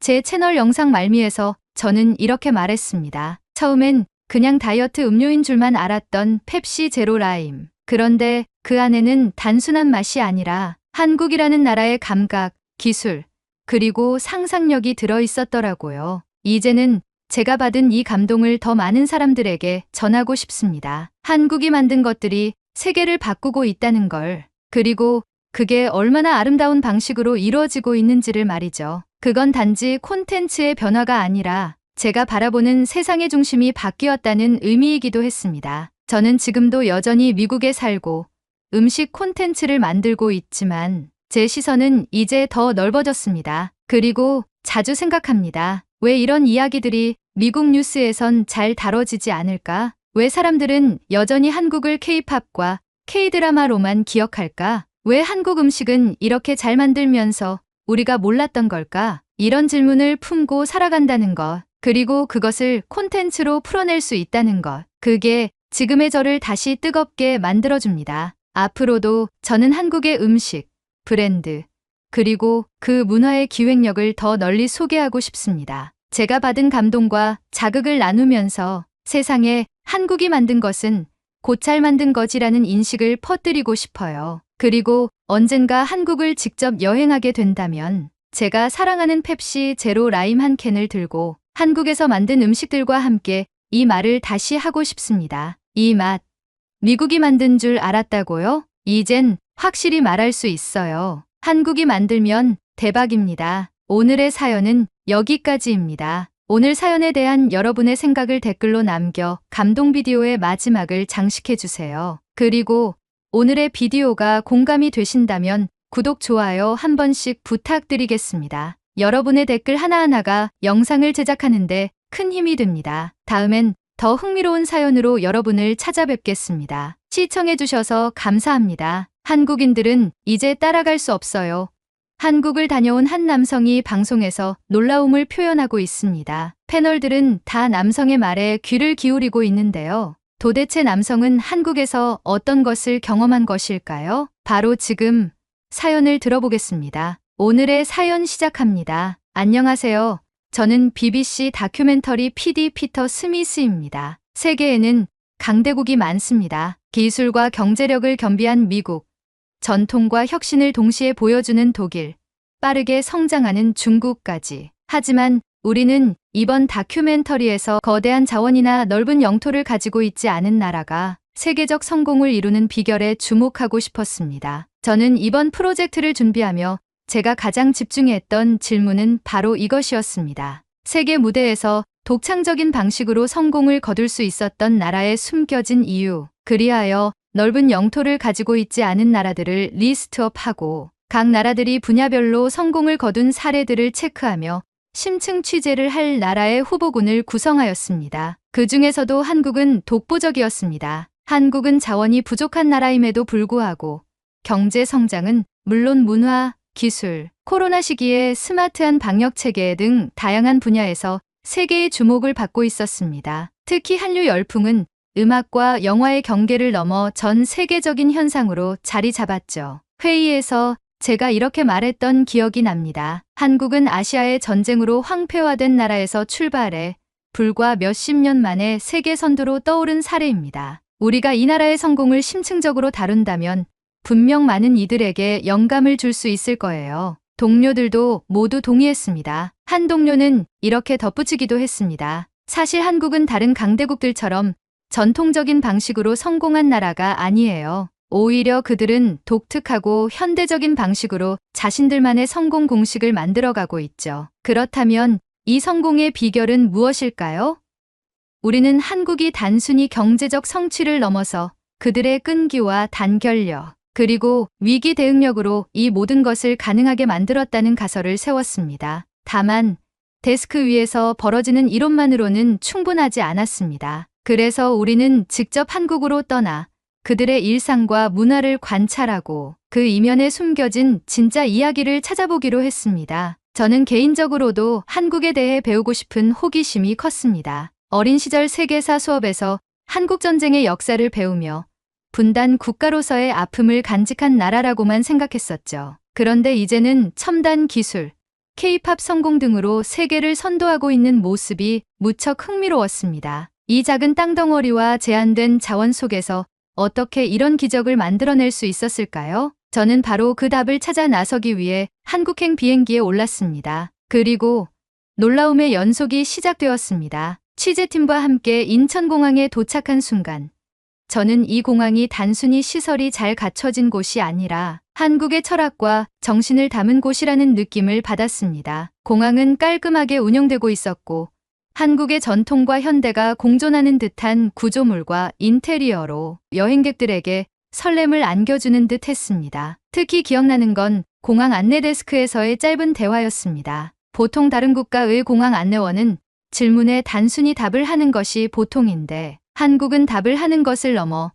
제 채널 영상 말미에서 저는 이렇게 말했습니다. 처음엔 그냥 다이어트 음료인 줄만 알았던 펩시 제로 라임. 그런데 그 안에는 단순한 맛이 아니라 한국이라는 나라의 감각, 기술, 그리고 상상력이 들어있었더라고요. 이제는 제가 받은 이 감동을 더 많은 사람들에게 전하고 싶습니다. 한국이 만든 것들이 세계를 바꾸고 있다는 걸. 그리고 그게 얼마나 아름다운 방식으로 이루어지고 있는지를 말이죠. 그건 단지 콘텐츠의 변화가 아니라 제가 바라보는 세상의 중심이 바뀌었다는 의미이기도 했습니다. 저는 지금도 여전히 미국에 살고 음식 콘텐츠를 만들고 있지만 제 시선은 이제 더 넓어졌습니다. 그리고 자주 생각합니다. 왜 이런 이야기들이 미국 뉴스에선 잘 다뤄지지 않을까? 왜 사람들은 여전히 한국을 K-팝과 K-드라마로만 기억할까? 왜 한국 음식은 이렇게 잘 만들면서 우리가 몰랐던 걸까? 이런 질문을 품고 살아간다는 것, 그리고 그것을 콘텐츠로 풀어낼 수 있다는 것, 그게 지금의 저를 다시 뜨겁게 만들어줍니다. 앞으로도 저는 한국의 음식, 브랜드, 그리고 그 문화의 기획력을 더 널리 소개하고 싶습니다. 제가 받은 감동과 자극을 나누면서 세상에 한국이 만든 것은 곧 잘 만든 거지라는 인식을 퍼뜨리고 싶어요. 그리고 언젠가 한국을 직접 여행하게 된다면 제가 사랑하는 펩시 제로 라임 한 캔을 들고 한국에서 만든 음식들과 함께 이 말을 다시 하고 싶습니다. 이 맛, 미국이 만든 줄 알았다고요? 이젠 확실히 말할 수 있어요. 한국이 만들면 대박입니다. 오늘의 사연은 여기까지입니다. 오늘 사연에 대한 여러분의 생각을 댓글로 남겨 감동 비디오의 마지막을 장식해주세요. 그리고 오늘의 비디오가 공감이 되신다면 구독, 좋아요 한 번씩 부탁드리겠습니다. 여러분의 댓글 하나하나가 영상을 제작하는데 큰 힘이 됩니다. 다음엔 더 흥미로운 사연으로 여러분을 찾아뵙겠습니다. 시청해주셔서 감사합니다. 한국인들은 이제 따라갈 수 없어요. 한국을 다녀온 한 남성이 방송에서 놀라움을 표현하고 있습니다. 패널들은 다 남성의 말에 귀를 기울이고 있는데요. 도대체 남성은 한국에서 어떤 것을 경험한 것일까요? 바로 지금 사연을 들어보겠습니다. 오늘의 사연 시작합니다. 안녕하세요. 저는 BBC 다큐멘터리 PD 피터 스미스입니다. 세계에는 강대국이 많습니다. 기술과 경제력을 겸비한 미국, 전통과 혁신을 동시에 보여주는 독일, 빠르게 성장하는 중국까지. 하지만 우리는 이번 다큐멘터리에서 거대한 자원이나 넓은 영토를 가지고 있지 않은 나라가 세계적 성공을 이루는 비결에 주목하고 싶었습니다. 저는 이번 프로젝트를 준비하며 제가 가장 집중했던 질문은 바로 이것이었습니다. 세계 무대에서 독창적인 방식으로 성공을 거둘 수 있었던 나라의 숨겨진 이유, 그리하여 넓은 영토를 가지고 있지 않은 나라들을 리스트업하고 각 나라들이 분야별로 성공을 거둔 사례들을 체크하며 심층 취재를 할 나라의 후보군을 구성하였습니다. 그 중에서도 한국은 독보적이었습니다. 한국은 자원이 부족한 나라임에도 불구하고 경제 성장은 물론 문화, 기술, 코로나 시기에 스마트한 방역 체계 등 다양한 분야에서 세계의 주목을 받고 있었습니다. 특히 한류 열풍은 음악과 영화의 경계를 넘어 전 세계적인 현상으로 자리 잡았죠. 회의에서 제가 이렇게 말했던 기억이 납니다. 한국은 아시아의 전쟁으로 황폐화된 나라에서 출발해 불과 몇십 년 만에 세계 선두로 떠오른 사례입니다. 우리가 이 나라의 성공을 심층적으로 다룬다면 분명 많은 이들에게 영감을 줄 수 있을 거예요. 동료들도 모두 동의했습니다. 한 동료는 이렇게 덧붙이기도 했습니다. 사실 한국은 다른 강대국들처럼 전통적인 방식으로 성공한 나라가 아니에요. 오히려 그들은 독특하고 현대적인 방식으로 자신들만의 성공 공식을 만들어가고 있죠. 그렇다면 이 성공의 비결은 무엇일까요? 우리는 한국이 단순히 경제적 성취를 넘어서 그들의 끈기와 단결력, 그리고 위기 대응력으로 이 모든 것을 가능하게 만들었다는 가설을 세웠습니다. 다만 데스크 위에서 벌어지는 이론만으로는 충분하지 않았습니다. 그래서 우리는 직접 한국으로 떠나 그들의 일상과 문화를 관찰하고 그 이면에 숨겨진 진짜 이야기를 찾아보기로 했습니다. 저는 개인적으로도 한국에 대해 배우고 싶은 호기심이 컸습니다. 어린 시절 세계사 수업에서 한국전쟁의 역사를 배우며 분단 국가로서의 아픔을 간직한 나라라고만 생각했었죠. 그런데 이제는 첨단 기술, K-팝 성공 등으로 세계를 선도하고 있는 모습이 무척 흥미로웠습니다. 이 작은 땅덩어리와 제한된 자원 속에서 어떻게 이런 기적을 만들어낼 수 있었을까요? 저는 바로 그 답을 찾아 나서기 위해 한국행 비행기에 올랐습니다. 그리고 놀라움의 연속이 시작되었습니다. 취재팀과 함께 인천공항에 도착한 순간 저는 이 공항이 단순히 시설이 잘 갖춰진 곳이 아니라 한국의 철학과 정신을 담은 곳이라는 느낌을 받았습니다. 공항은 깔끔하게 운영되고 있었고 한국의 전통과 현대가 공존하는 듯한 구조물과 인테리어로 여행객들에게 설렘을 안겨주는 듯 했습니다. 특히 기억나는 건 공항 안내 데스크에서의 짧은 대화였습니다. 보통 다른 국가의 공항 안내원은 질문에 단순히 답을 하는 것이 보통인데 한국은 답을 하는 것을 넘어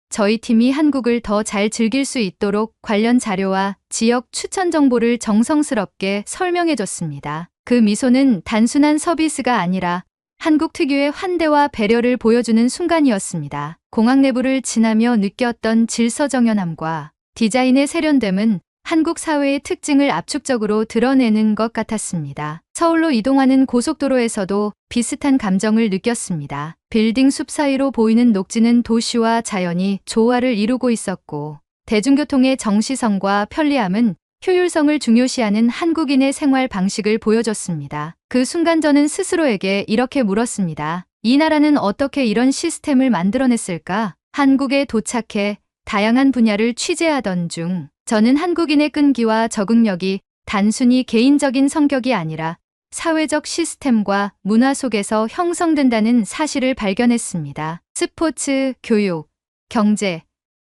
저희 팀이 한국을 더 잘 즐길 수 있도록 관련 자료와 지역 추천 정보를 정성스럽게 설명해줬습니다. 그 미소는 단순한 서비스가 아니라 한국 특유의 환대와 배려를 보여주는 순간이었습니다. 공항 내부를 지나며 느꼈던 질서정연함과 디자인의 세련됨은 한국 사회의 특징을 압축적으로 드러내는 것 같았습니다. 서울로 이동하는 고속도로에서도 비슷한 감정을 느꼈습니다. 빌딩 숲 사이로 보이는 녹지는 도시와 자연이 조화를 이루고 있었고 대중교통의 정시성과 편리함은 효율성을 중요시하는 한국인의 생활 방식을 보여줬습니다. 그 순간 저는 스스로에게 이렇게 물었습니다. 이 나라는 어떻게 이런 시스템을 만들어냈을까? 한국에 도착해 다양한 분야를 취재하던 중 저는 한국인의 끈기와 적응력이 단순히 개인적인 성격이 아니라 사회적 시스템과 문화 속에서 형성된다는 사실을 발견했습니다. 스포츠, 교육, 경제,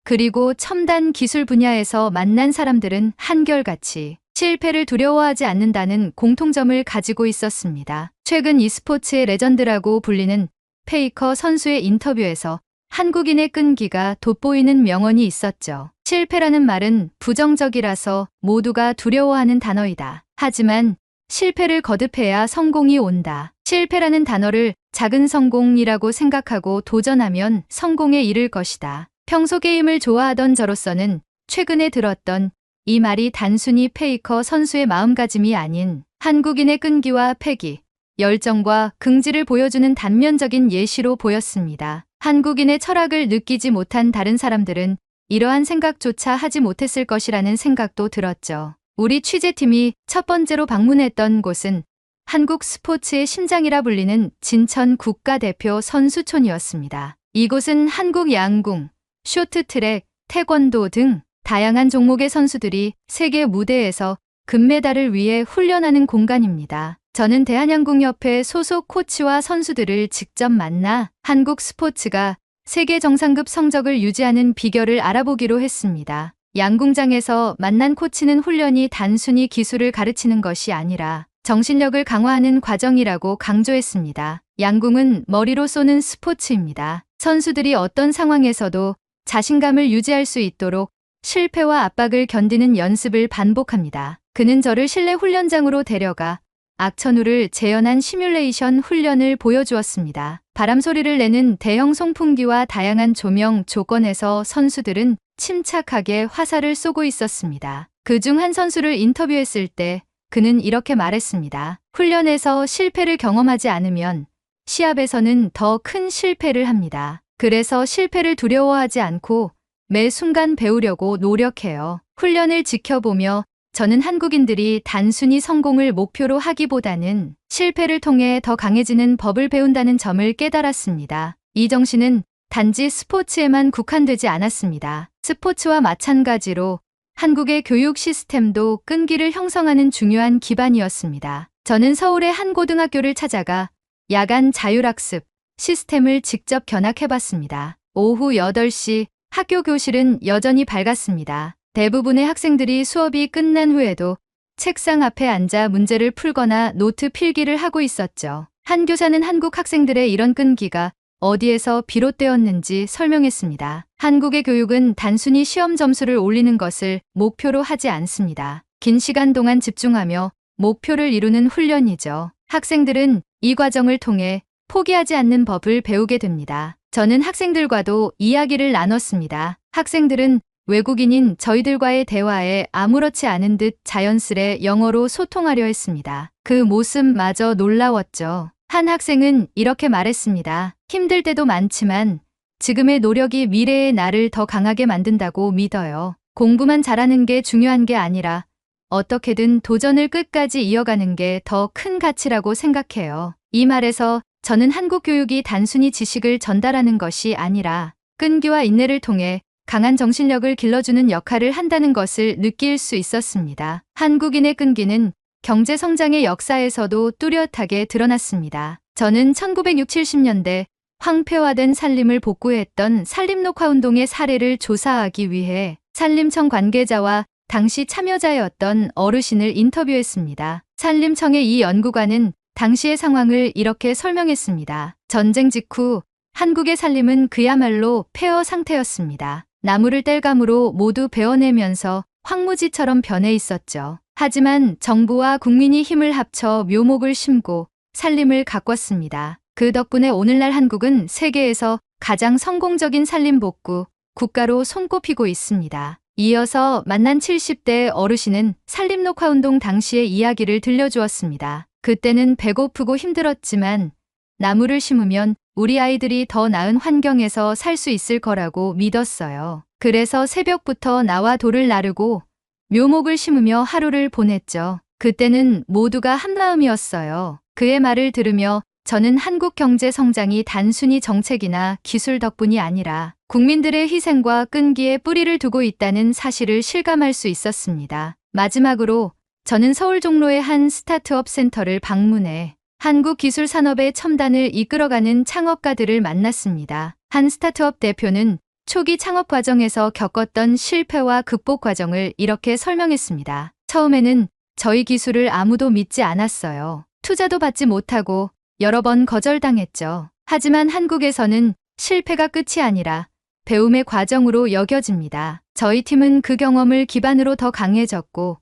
그리고 첨단 기술 분야에서 만난 사람들은 한결같이 실패를 두려워하지 않는다는 공통점을 가지고 있었습니다. 최근 e스포츠의 레전드라고 불리는 페이커 선수의 인터뷰에서 한국인의 끈기가 돋보이는 명언이 있었죠. 실패라는 말은 부정적이라서 모두가 두려워하는 단어이다. 하지만 실패를 거듭해야 성공이 온다. 실패라는 단어를 작은 성공이라고 생각하고 도전하면 성공에 이를 것이다. 평소 게임을 좋아하던 저로서는 최근에 들었던 이 말이 단순히 페이커 선수의 마음가짐이 아닌 한국인의 끈기와 패기, 열정과 긍지를 보여주는 단면적인 예시로 보였습니다. 한국인의 철학을 느끼지 못한 다른 사람들은 이러한 생각조차 하지 못했을 것이라는 생각도 들었죠. 우리 취재팀이 첫 번째로 방문했던 곳은 한국 스포츠의 심장이라 불리는 진천 국가대표 선수촌이었습니다. 이곳은 한국 양궁, 쇼트트랙, 태권도 등 다양한 종목의 선수들이 세계 무대에서 금메달을 위해 훈련하는 공간입니다. 저는 대한양궁협회 소속 코치와 선수들을 직접 만나 한국 스포츠가 세계 정상급 성적을 유지하는 비결을 알아보기로 했습니다. 양궁장에서 만난 코치는 훈련이 단순히 기술을 가르치는 것이 아니라 정신력을 강화하는 과정이라고 강조했습니다. 양궁은 머리로 쏘는 스포츠입니다. 선수들이 어떤 상황에서도 자신감을 유지할 수 있도록 실패와 압박을 견디는 연습을 반복합니다. 그는 저를 실내 훈련장으로 데려가 악천후를 재현한 시뮬레이션 훈련을 보여주었습니다. 바람 소리를 내는 대형 송풍기와 다양한 조명 조건에서 선수들은 침착하게 화살을 쏘고 있었습니다. 그중 한 선수를 인터뷰했을 때 그는 이렇게 말했습니다. 훈련에서 실패를 경험하지 않으면 시합에서는 더 큰 실패를 합니다. 그래서 실패를 두려워하지 않고 매 순간 배우려고 노력해요. 훈련을 지켜보며 저는 한국인들이 단순히 성공을 목표로 하기보다는 실패를 통해 더 강해지는 법을 배운다는 점을 깨달았습니다. 이 정신은 단지 스포츠에만 국한되지 않았습니다. 스포츠와 마찬가지로 한국의 교육 시스템도 끈기를 형성하는 중요한 기반이었습니다. 저는 서울의 한 고등학교를 찾아가 야간 자율학습 시스템을 직접 견학해봤습니다. 오후 8시 학교 교실은 여전히 밝았습니다. 대부분의 학생들이 수업이 끝난 후에도 책상 앞에 앉아 문제를 풀거나 노트 필기를 하고 있었죠. 한 교사는 한국 학생들의 이런 끈기가 어디에서 비롯되었는지 설명했습니다. 한국의 교육은 단순히 시험 점수를 올리는 것을 목표로 하지 않습니다. 긴 시간 동안 집중하며 목표를 이루는 훈련이죠. 학생들은 이 과정을 통해 포기하지 않는 법을 배우게 됩니다. 저는 학생들과도 이야기를 나눴습니다. 학생들은 외국인인 저희들과의 대화에 아무렇지 않은 듯 자연스레 영어로 소통하려 했습니다. 그 모습마저 놀라웠죠. 한 학생은 이렇게 말했습니다. 힘들 때도 많지만 지금의 노력이 미래의 나를 더 강하게 만든다고 믿어요. 공부만 잘하는 게 중요한 게 아니라 어떻게든 도전을 끝까지 이어가는 게 더 큰 가치라고 생각해요. 이 말에서 저는 한국 교육이 단순히 지식을 전달하는 것이 아니라 끈기와 인내를 통해 강한 정신력을 길러주는 역할을 한다는 것을 느낄 수 있었습니다. 한국인의 끈기는 경제 성장의 역사에서도 뚜렷하게 드러났습니다. 저는 1960, 70년대 황폐화된 산림을 복구했던 산림녹화운동의 사례를 조사하기 위해 산림청 관계자와 당시 참여자였던 어르신을 인터뷰했습니다. 산림청의 이 연구관은 당시의 상황을 이렇게 설명했습니다. 전쟁 직후 한국의 산림은 그야말로 폐허 상태였습니다. 나무를 뗄감으로 모두 베어내면서 황무지처럼 변해 있었죠. 하지만 정부와 국민이 힘을 합쳐 묘목을 심고 산림을 가꿨습니다. 그 덕분에 오늘날 한국은 세계에서 가장 성공적인 산림 복구 국가로 손꼽히고 있습니다. 이어서 만난 70대 어르신은 산림녹화운동 당시의 이야기를 들려주었습니다. 그때는 배고프고 힘들었지만 나무를 심으면 우리 아이들이 더 나은 환경에서 살 수 있을 거라고 믿었어요. 그래서 새벽부터 나와 돌을 나르고 묘목을 심으며 하루를 보냈죠. 그때는 모두가 한마음이었어요. 그의 말을 들으며 저는 한국 경제 성장이 단순히 정책이나 기술 덕분이 아니라 국민들의 희생과 끈기에 뿌리를 두고 있다는 사실을 실감할 수 있었습니다. 마지막으로 저는 서울 종로의 한 스타트업 센터를 방문해 한국 기술 산업의 첨단을 이끌어가는 창업가들을 만났습니다. 한 스타트업 대표는 초기 창업 과정에서 겪었던 실패와 극복 과정을 이렇게 설명했습니다. 처음에는 저희 기술을 아무도 믿지 않았어요. 투자도 받지 못하고 여러 번 거절당했죠. 하지만 한국에서는 실패가 끝이 아니라 배움의 과정으로 여겨집니다. 저희 팀은 그 경험을 기반으로 더 강해졌고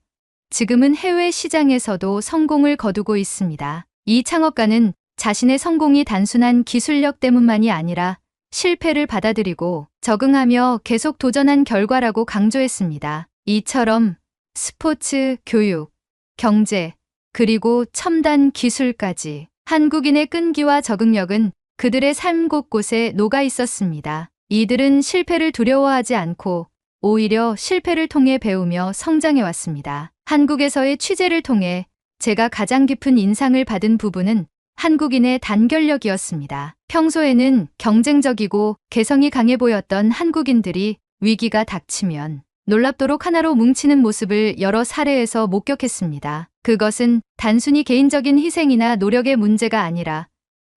지금은 해외 시장에서도 성공을 거두고 있습니다. 이 창업가는 자신의 성공이 단순한 기술력 때문만이 아니라 실패를 받아들이고 적응하며 계속 도전한 결과라고 강조했습니다. 이처럼 스포츠, 교육, 경제, 그리고 첨단 기술까지 한국인의 끈기와 적응력은 그들의 삶 곳곳에 녹아 있었습니다. 이들은 실패를 두려워하지 않고 오히려 실패를 통해 배우며 성장해왔습니다. 한국에서의 취재를 통해 제가 가장 깊은 인상을 받은 부분은 한국인의 단결력이었습니다. 평소에는 경쟁적이고 개성이 강해 보였던 한국인들이 위기가 닥치면 놀랍도록 하나로 뭉치는 모습을 여러 사례에서 목격했습니다. 그것은 단순히 개인적인 희생이나 노력의 문제가 아니라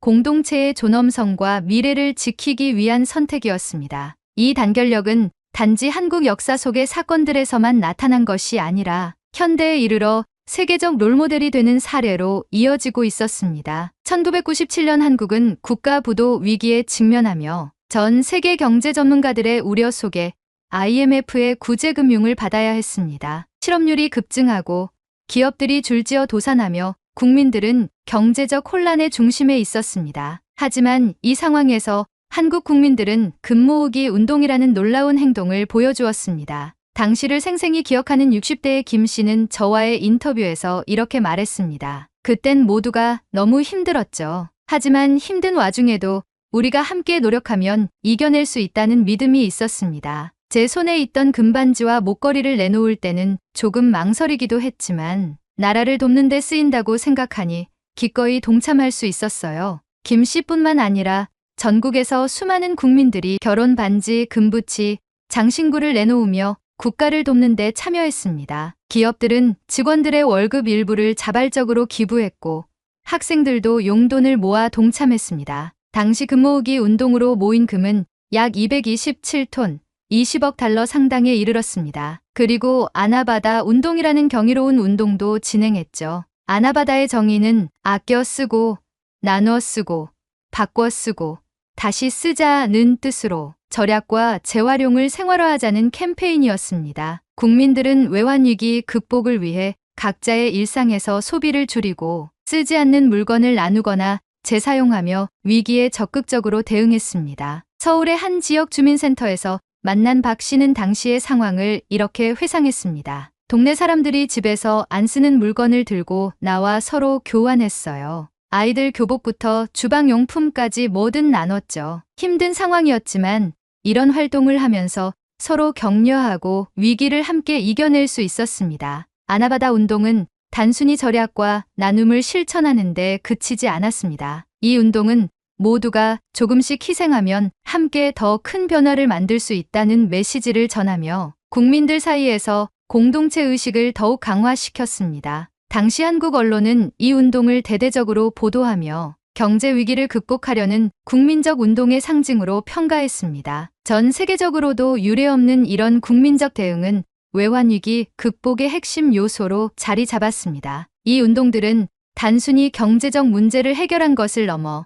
공동체의 존엄성과 미래를 지키기 위한 선택이었습니다. 이 단결력은 단지 한국 역사 속의 사건들에서만 나타난 것이 아니라 현대에 이르러 세계적 롤모델이 되는 사례로 이어지고 있었습니다. 1997년 한국은 국가부도 위기에 직면하며 전 세계 경제 전문가들의 우려 속에 IMF의 구제금융을 받아야 했습니다. 실업률이 급증하고 기업들이 줄지어 도산하며 국민들은 경제적 혼란의 중심에 있었습니다. 하지만 이 상황에서 한국 국민들은 금 모으기 운동이라는 놀라운 행동을 보여주었습니다. 당시를 생생히 기억하는 60대의 김 씨는 저와의 인터뷰에서 이렇게 말했습니다. 그땐 모두가 너무 힘들었죠. 하지만 힘든 와중에도 우리가 함께 노력하면 이겨낼 수 있다는 믿음이 있었습니다. 제 손에 있던 금반지와 목걸이를 내놓을 때는 조금 망설이기도 했지만 나라를 돕는 데 쓰인다고 생각하니 기꺼이 동참할 수 있었어요. 김 씨뿐만 아니라 전국에서 수많은 국민들이 결혼 반지, 금부치, 장신구를 내놓으며 국가를 돕는 데 참여했습니다. 기업들은 직원들의 월급 일부를 자발적으로 기부했고 학생들도 용돈을 모아 동참했습니다. 당시 금 모으기 운동으로 모인 금은 약 227톤, 20억 달러 상당에 이르렀습니다. 그리고 아나바다 운동이라는 경이로운 운동도 진행했죠. 아나바다의 정의는 아껴 쓰고, 나눠 쓰고, 바꿔 쓰고, 다시 쓰자는 뜻으로 절약과 재활용을 생활화하자는 캠페인이었습니다. 국민들은 외환위기 극복을 위해 각자의 일상에서 소비를 줄이고 쓰지 않는 물건을 나누거나 재사용하며 위기에 적극적으로 대응했습니다. 서울의 한 지역 주민센터에서 만난 박 씨는 당시의 상황을 이렇게 회상했습니다. 동네 사람들이 집에서 안 쓰는 물건을 들고 나와 서로 교환했어요. 아이들 교복부터 주방용품까지 뭐든 나눴죠. 힘든 상황이었지만 이런 활동을 하면서 서로 격려하고 위기를 함께 이겨낼 수 있었습니다. 아나바다 운동은 단순히 절약과 나눔을 실천하는 데 그치지 않았습니다. 이 운동은 모두가 조금씩 희생하면 함께 더 큰 변화를 만들 수 있다는 메시지를 전하며 국민들 사이에서 공동체 의식을 더욱 강화시켰습니다. 당시 한국 언론은 이 운동을 대대적으로 보도하며 경제 위기를 극복하려는 국민적 운동의 상징으로 평가했습니다. 전 세계적으로도 유례없는 이런 국민적 대응은 외환위기 극복의 핵심 요소로 자리 잡았습니다. 이 운동들은 단순히 경제적 문제를 해결한 것을 넘어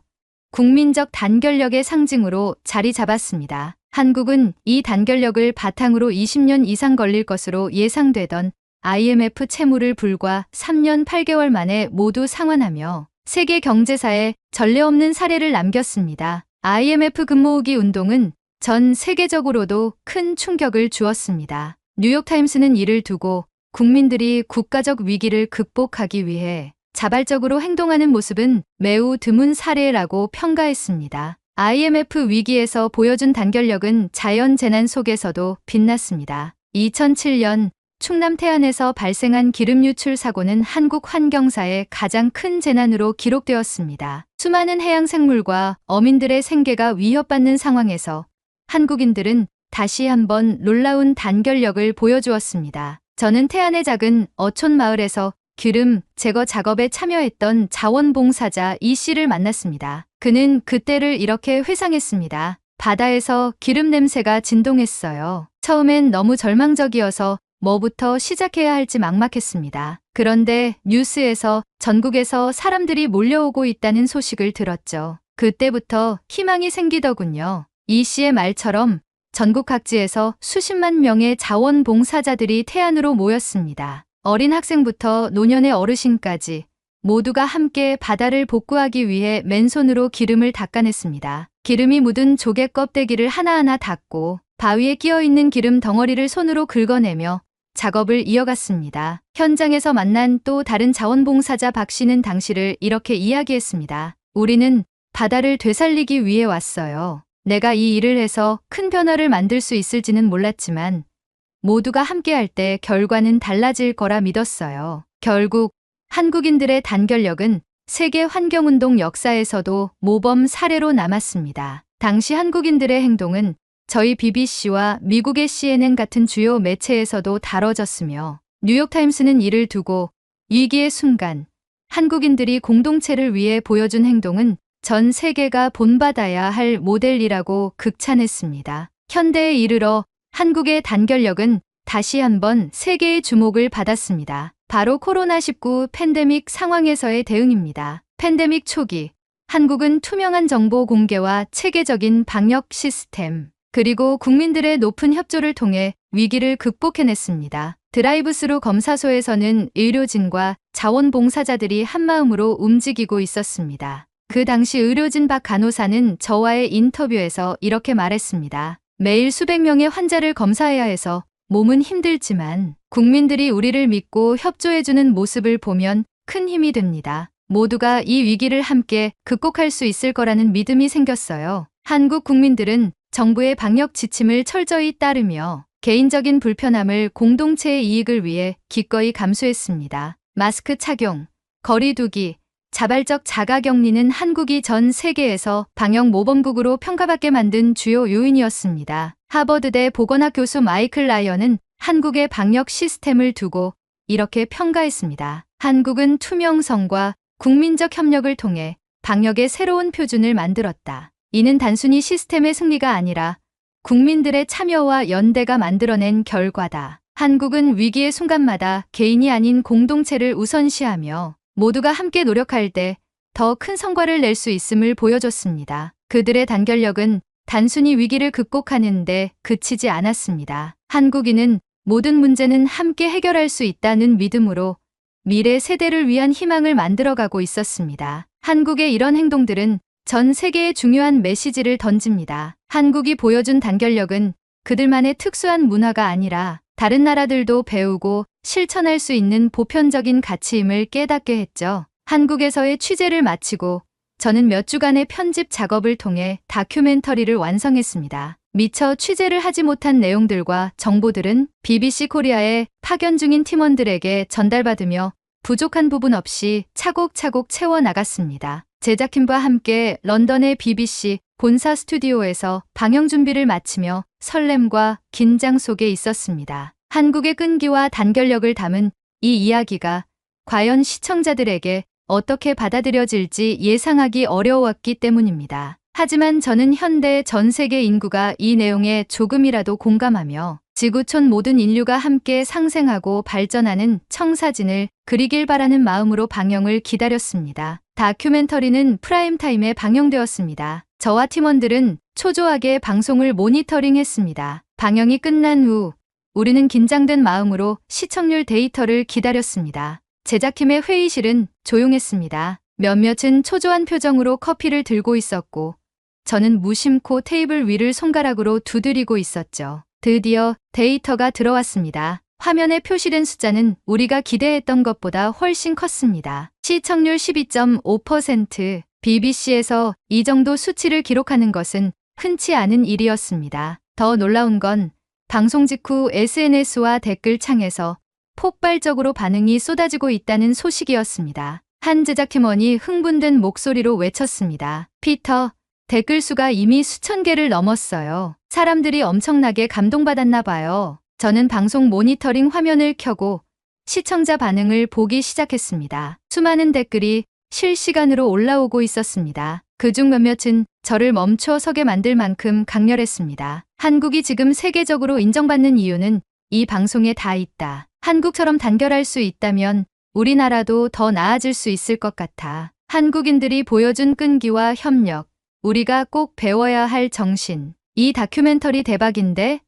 국민적 단결력의 상징으로 자리 잡았습니다. 한국은 이 단결력을 바탕으로 20년 이상 걸릴 것으로 예상되던 IMF 채무를 불과 3년 8개월 만에 모두 상환하며 세계 경제사에 전례 없는 사례를 남겼습니다. IMF 금 모으기 운동은 전 세계적으로도 큰 충격을 주었습니다. 뉴욕타임스는 이를 두고 국민들이 국가적 위기를 극복하기 위해 자발적으로 행동하는 모습은 매우 드문 사례라고 평가했습니다. IMF 위기에서 보여준 단결력은 자연재난 속에서도 빛났습니다. 2007년 충남 태안에서 발생한 기름 유출 사고는 한국 환경사의 가장 큰 재난으로 기록되었습니다. 수많은 해양 생물과 어민들의 생계가 위협받는 상황에서 한국인들은 다시 한번 놀라운 단결력을 보여주었습니다. 저는 태안의 작은 어촌 마을에서 기름 제거 작업에 참여했던 자원봉사자 이 씨를 만났습니다. 그는 그때를 이렇게 회상했습니다. 바다에서 기름 냄새가 진동했어요. 처음엔 너무 절망적이어서 뭐부터 시작해야 할지 막막했습니다. 그런데 뉴스에서 전국에서 사람들이 몰려오고 있다는 소식을 들었죠. 그때부터 희망이 생기더군요. 이 씨의 말처럼 전국 각지에서 수십만 명의 자원봉사자들이 태안으로 모였습니다. 어린 학생부터 노년의 어르신까지 모두가 함께 바다를 복구하기 위해 맨손으로 기름을 닦아냈습니다. 기름이 묻은 조개 껍데기를 하나하나 닦고 바위에 끼어있는 기름 덩어리를 손으로 긁어내며 작업을 이어갔습니다. 현장에서 만난 또 다른 자원봉사자 박 씨는 당시를 이렇게 이야기했습니다. 우리는 바다를 되살리기 위해 왔어요. 내가 이 일을 해서 큰 변화를 만들 수 있을지는 몰랐지만 모두가 함께할 때 결과는 달라질 거라 믿었어요. 결국 한국인들의 단결력은 세계 환경운동 역사에서도 모범 사례로 남았습니다. 당시 한국인들의 행동은 저희 BBC와 미국의 CNN 같은 주요 매체에서도 다뤄졌으며 뉴욕타임스는 이를 두고 위기의 순간 한국인들이 공동체를 위해 보여준 행동은 전 세계가 본받아야 할 모델이라고 극찬했습니다. 현대에 이르러 한국의 단결력은 다시 한번 세계의 주목을 받았습니다. 바로 코로나19 팬데믹 상황에서의 대응입니다. 팬데믹 초기, 한국은 투명한 정보 공개와 체계적인 방역 시스템, 그리고 국민들의 높은 협조를 통해 위기를 극복해냈습니다. 드라이브스루 검사소에서는 의료진과 자원봉사자들이 한마음으로 움직이고 있었습니다. 그 당시 의료진 박 간호사는 저와의 인터뷰에서 이렇게 말했습니다. 매일 수백 명의 환자를 검사해야 해서 몸은 힘들지만 국민들이 우리를 믿고 협조해주는 모습을 보면 큰 힘이 됩니다. 모두가 이 위기를 함께 극복할 수 있을 거라는 믿음이 생겼어요. 한국 국민들은 정부의 방역 지침을 철저히 따르며 개인적인 불편함을 공동체의 이익을 위해 기꺼이 감수했습니다. 마스크 착용, 거리 두기, 자발적 자가격리는 한국이 전 세계에서 방역 모범국으로 평가받게 만든 주요 요인이었습니다. 하버드대 보건학 교수 마이클 라이언은 한국의 방역 시스템을 두고 이렇게 평가했습니다. 한국은 투명성과 국민적 협력을 통해 방역의 새로운 표준을 만들었다. 이는 단순히 시스템의 승리가 아니라 국민들의 참여와 연대가 만들어낸 결과다. 한국은 위기의 순간마다 개인이 아닌 공동체를 우선시하며 모두가 함께 노력할 때 더 큰 성과를 낼 수 있음을 보여줬습니다. 그들의 단결력은 단순히 위기를 극복하는 데 그치지 않았습니다. 한국인은 모든 문제는 함께 해결할 수 있다는 믿음으로 미래 세대를 위한 희망을 만들어가고 있었습니다. 한국의 이런 행동들은 전 세계에 중요한 메시지를 던집니다. 한국이 보여준 단결력은 그들만의 특수한 문화가 아니라 다른 나라들도 배우고 실천할 수 있는 보편적인 가치임을 깨닫게 했죠. 한국에서의 취재를 마치고 저는 몇 주간의 편집 작업을 통해 다큐멘터리를 완성했습니다. 미처 취재를 하지 못한 내용들과 정보들은 BBC 코리아에 파견 중인 팀원들에게 전달받으며 부족한 부분 없이 차곡차곡 채워나갔습니다. 제작팀과 함께 런던의 BBC 본사 스튜디오에서 방영 준비를 마치며 설렘과 긴장 속에 있었습니다. 한국의 끈기와 단결력을 담은 이 이야기가 과연 시청자들에게 어떻게 받아들여질지 예상하기 어려웠기 때문입니다. 하지만 저는 현대 전 세계 인구가 이 내용에 조금이라도 공감하며 지구촌 모든 인류가 함께 상생하고 발전하는 청사진을 그리길 바라는 마음으로 방영을 기다렸습니다. 다큐멘터리는 프라임타임에 방영되었습니다. 저와 팀원들은 초조하게 방송을 모니터링했습니다. 방영이 끝난 후 우리는 긴장된 마음으로 시청률 데이터를 기다렸습니다. 제작팀의 회의실은 조용했습니다. 몇몇은 초조한 표정으로 커피를 들고 있었고 저는 무심코 테이블 위를 손가락으로 두드리고 있었죠. 드디어 데이터가 들어왔습니다. 화면에 표시된 숫자는 우리가 기대했던 것보다 훨씬 컸습니다. 시청률 12.5%. BBC에서 이 정도 수치를 기록하는 것은 흔치 않은 일이었습니다. 더 놀라운 건 방송 직후 SNS와 댓글창에서 폭발적으로 반응이 쏟아지고 있다는 소식이었습니다. 한 제작팀원이 흥분된 목소리로 외쳤습니다. 피터, 댓글 수가 이미 수천 개를 넘었어요. 사람들이 엄청나게 감동받았나 봐요. 저는 방송 모니터링 화면을 켜고 시청자 반응을 보기 시작했습니다. 수많은 댓글이 실시간으로 올라오고 있었습니다. 그중 몇몇은 저를 멈춰 서게 만들 만큼 강렬했습니다. 한국이 지금 세계적으로 인정받는 이유는 이 방송에 다 있다. 한국처럼 단결할 수 있다면 우리나라도 더 나아질 수 있을 것 같아. 한국인들이 보여준 끈기와 협력, 우리가 꼭 배워야 할 정신. 이 다큐멘터리 대박인데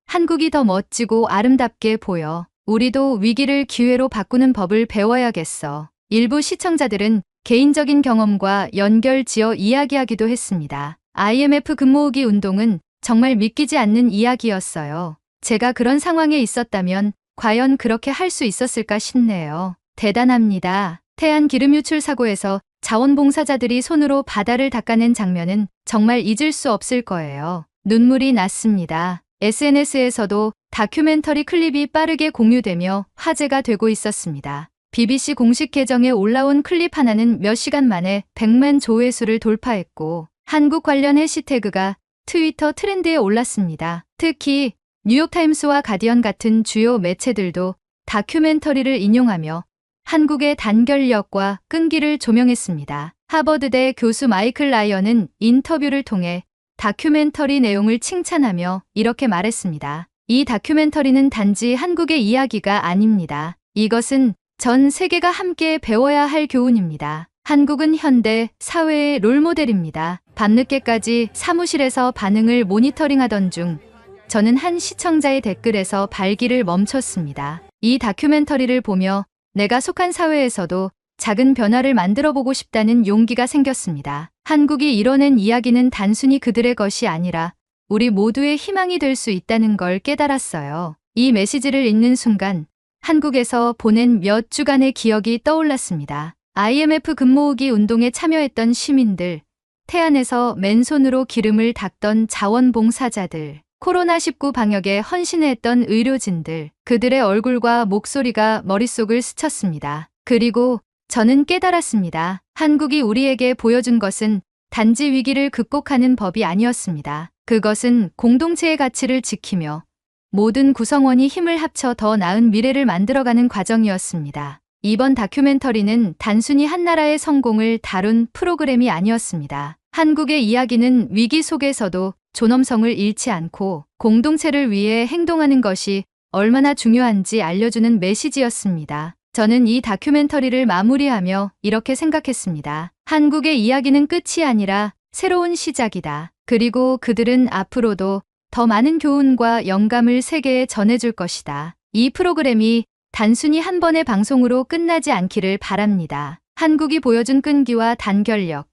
한국이 더 멋지고 아름답게 보여. 우리도 위기를 기회로 바꾸는 법을 배워야겠어. 일부 시청자들은 개인적인 경험과 연결 지어 이야기하기도 했습니다. IMF 금모으기 운동은 정말 믿기지 않는 이야기였어요. 제가 그런 상황에 있었다면 과연 그렇게 할 수 있었을까 싶네요. 대단합니다. 태안 기름 유출 사고에서 자원봉사자들이 손으로 바다를 닦아낸 장면은 정말 잊을 수 없을 거예요. 눈물이 났습니다. SNS에서도 다큐멘터리 클립이 빠르게 공유되며 화제가 되고 있었습니다. BBC 공식 계정에 올라온 클립 하나는 몇 시간 만에 100만 조회수를 돌파했고 한국 관련 해시태그가 트위터 트렌드에 올랐습니다. 특히 뉴욕타임스와 가디언 같은 주요 매체들도 다큐멘터리를 인용하며 한국의 단결력과 끈기를 조명했습니다. 하버드대 교수 마이클 라이언은 인터뷰를 통해 다큐멘터리 내용을 칭찬하며 이렇게 말했습니다. 이 다큐멘터리는 단지 한국의 이야기가 아닙니다. 이것은 전 세계가 함께 배워야 할 교훈입니다. 한국은 현대 사회의 롤모델입니다. 밤늦게까지 사무실에서 반응을 모니터링하던 중 저는 한 시청자의 댓글에서 발기를 멈췄습니다. 이 다큐멘터리를 보며 내가 속한 사회에서도 작은 변화를 만들어 보고 싶다는 용기가 생겼습니다. 한국이 이뤄낸 이야기는 단순히 그들의 것이 아니라 우리 모두의 희망이 될 수 있다는 걸 깨달았어요. 이 메시지를 읽는 순간 한국에서 보낸 몇 주간의 기억이 떠올랐습니다. IMF 금모으기 운동에 참여했던 시민들, 태안에서 맨손으로 기름을 닦던 자원봉사자들, 코로나19 방역에 헌신했던 의료진들, 그들의 얼굴과 목소리가 머릿속을 스쳤습니다. 그리고 저는 깨달았습니다. 한국이 우리에게 보여준 것은 단지 위기를 극복하는 법이 아니었습니다. 그것은 공동체의 가치를 지키며 모든 구성원이 힘을 합쳐 더 나은 미래를 만들어가는 과정이었습니다. 이번 다큐멘터리는 단순히 한 나라의 성공을 다룬 프로그램이 아니었습니다. 한국의 이야기는 위기 속에서도 존엄성을 잃지 않고 공동체를 위해 행동하는 것이 얼마나 중요한지 알려주는 메시지였습니다. 저는 이 다큐멘터리를 마무리하며 이렇게 생각했습니다. 한국의 이야기는 끝이 아니라 새로운 시작이다. 그리고 그들은 앞으로도 더 많은 교훈과 영감을 세계에 전해줄 것이다. 이 프로그램이 단순히 한 번의 방송으로 끝나지 않기를 바랍니다. 한국이 보여준 끈기와 단결력,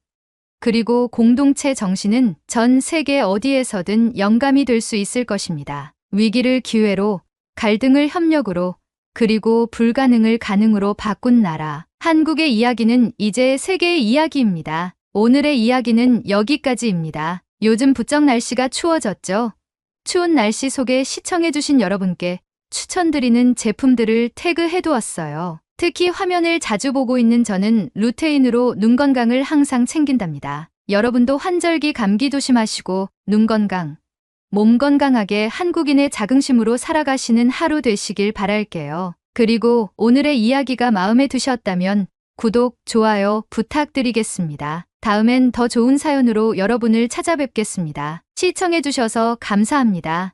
그리고 공동체 정신은 전 세계 어디에서든 영감이 될 수 있을 것입니다. 위기를 기회로, 갈등을 협력으로, 그리고 불가능을 가능으로 바꾼 나라. 한국의 이야기는 이제 세계의 이야기입니다. 오늘의 이야기는 여기까지입니다. 요즘 부쩍 날씨가 추워졌죠? 추운 날씨 속에 시청해주신 여러분께 추천드리는 제품들을 태그해두었어요. 특히 화면을 자주 보고 있는 저는 루테인으로 눈 건강을 항상 챙긴답니다. 여러분도 환절기 감기 조심하시고 눈 건강, 몸 건강하게 한국인의 자긍심으로 살아가시는 하루 되시길 바랄게요. 그리고 오늘의 이야기가 마음에 드셨다면 구독, 좋아요 부탁드리겠습니다. 다음엔 더 좋은 사연으로 여러분을 찾아뵙겠습니다. 시청해주셔서 감사합니다.